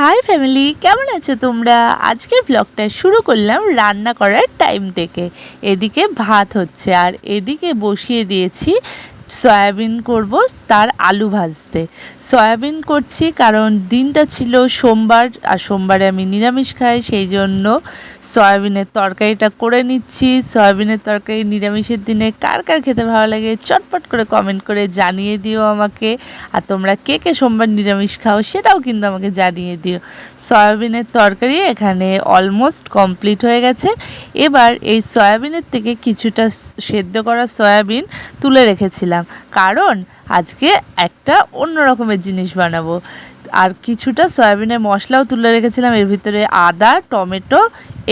High family, কেমন আছো তোমরা? আজকের ব্লগটা শুরু করলাম রান্না করার টাইম থেকে। এদিকে ভাত হচ্ছে আর এদিকে বসিয়ে দিয়েছি সয়াবিন করব, তার আলু ভাজতে। সয়াবিন করছি কারণ দিনটা ছিল সোমবার, আর সোমবারে আমি নিরামিষ খাই, সেই জন্য সয়াবিনের তরকারিটা করে নিচ্ছি। সয়াবিনের তরকারি নিরামিষের দিনে কার কার খেতে ভালো লাগে চটপট করে কমেন্ট করে জানিয়ে দিও আমাকে। আর তোমরা কে কে সোমবার নিরামিষ খাও সেটাও কিন্তু আমাকে জানিয়ে দিও। সয়াবিনের তরকারি এখানে অলমোস্ট কমপ্লিট হয়ে গেছে। এবার এই সয়াবিনের থেকে কিছুটা সেদ্ধ করা সয়াবিন তুলে রেখেছিলাম, কারণ আজকে একটা অন্য রকমের জিনিস বানাবো। আর কিছুটা সয়াবিনের মশলাও তুলে রেখেছিলাম, এর ভিতরে আদা, টমেটো,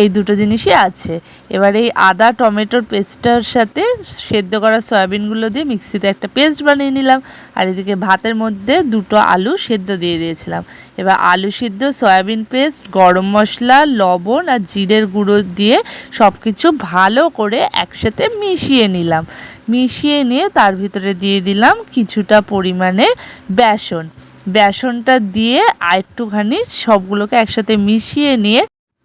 এই দুটো জিনিসই আছে। এবার এই আদা টমেটোর পেস্টটার সাথে সেদ্ধ করা সয়াবিনগুলো দিয়ে মিক্সিতে একটা পেস্ট বানিয়ে নিলাম। আর এদিকে ভাতের মধ্যে দুটো আলু সেদ্ধ দিয়ে দিয়েছিলাম। এবার আলু সিদ্ধ, সয়াবিন পেস্ট, গরম মশলা, লবণ আর জিরের গুঁড়ো দিয়ে সব কিছু ভালো করে একসাথে মিশিয়ে নিলাম। মিশিয়ে নিয়ে তার ভিতরে দিয়ে দিলাম কিছুটা পরিমাণে বেসন। বেসনটা দিয়ে আর একটুখানি সবগুলোকে একসাথে মিশিয়ে নিয়ে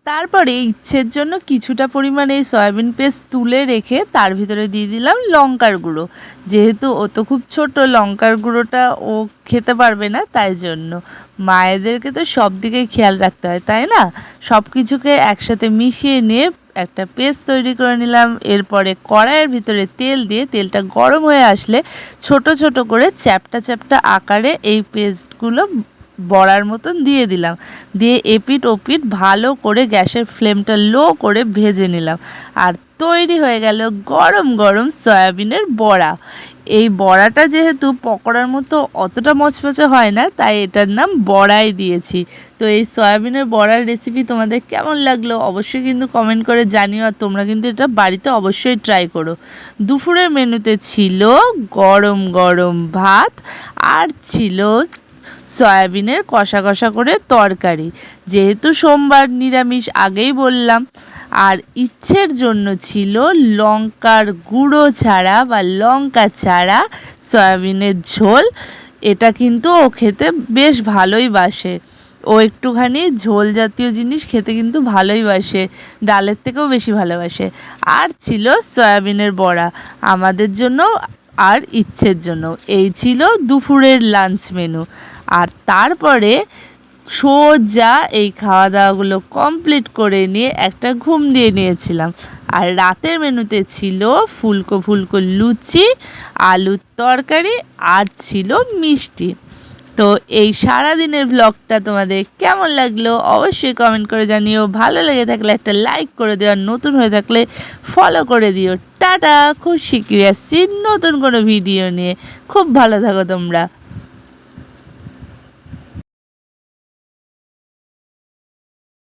তারপরে ইচ্ছের জন্য কিছুটা পরিমাণে এই সয়াবিন পেস্ট তুলে রেখে তার ভিতরে দিয়ে দিলাম লঙ্কার গুঁড়ো। যেহেতু ও তো খুব ছোট, লঙ্কার গুঁড়োটা ও খেতে পারবে না, তাই জন্য মায়েদেরকে তো সব দিকেই খেয়াল রাখতে হয়, তাই না? সব কিছুকে একসাথে মিশিয়ে নিয়ে একটা পেস্ট তৈরি করে নিলাম। এরপরে কড়াইয়ের ভিতরে তেল দিয়ে তেলটা গরম হয়ে আসলে ছোট ছোট করে চ্যাপ্টা চ্যাপ্টা আকারে এই পেস্টগুলো বড়ার মতন দিয়ে দিলাম। দিয়ে এপিট ওপিট ভালো করে গ্যাসের ফ্লেমটা লো করে ভেজে নিলাম। আর তৈরি হয়ে গেল গরম গরম সয়াবিনের বড়া। এই বড়াটা যেহেতু পকোড়ার মতো অতটা মচমচে হয় না, তাই এটার নাম বড়াই দিয়েছি। তো এই সয়াবিনের বড়ার রেসিপি তোমাদের কেমন লাগলো অবশ্যই কিন্তু কমেন্ট করে জানিও। আর তোমরা কিন্তু এটা বাড়িতে অবশ্যই ট্রাই করো। দুপুরের মেনুতে ছিল গরম গরম ভাত, আর ছিল সয়াবিনের কষা কষা করে তরকারি। যেহেতু সোমবার নিরামিষ আগেই বললাম। আর ইচ্ছের জন্য ছিল লঙ্কার গুঁড়ো ছাড়া বা লঙ্কা ছাড়া সয়াবিনের ঝোল। এটা কিন্তু ও খেতে বেশ ভালোই বাসে। ও একটুখানি ঝোল জাতীয় জিনিস খেতে কিন্তু ভালোই বাসে, ডালের থেকেও বেশি ভালোবাসে। আর ছিল সয়াবিনের বড়া আমাদের জন্য আর ইচ্ছের জন্য। এই ছিল দুপুরের লাঞ্চ মেনু। আর তারপরে সোজা এই খাওয়া দাওয়াগুলো কমপ্লিট করে নিয়ে একটা ঘুম দিয়ে নিয়েছিলাম। আর রাতের মেনুতে ছিল ফুলকো ফুলকো লুচি, আলুর তরকারি, আর ছিল মিষ্টি। তো এই সারাদিনের ব্লগটা তোমাদের কেমন লাগলো অবশ্যই কমেন্ট করে জানিও। ভালো লেগে থাকলে একটা লাইক করে দিও, আর নতুন হয়ে থাকলে ফলো করে দিও। টাটা, খুব শিগগিরই আসছি নতুন কোনো ভিডিও নিয়ে। খুব ভালো থাকো তোমরা।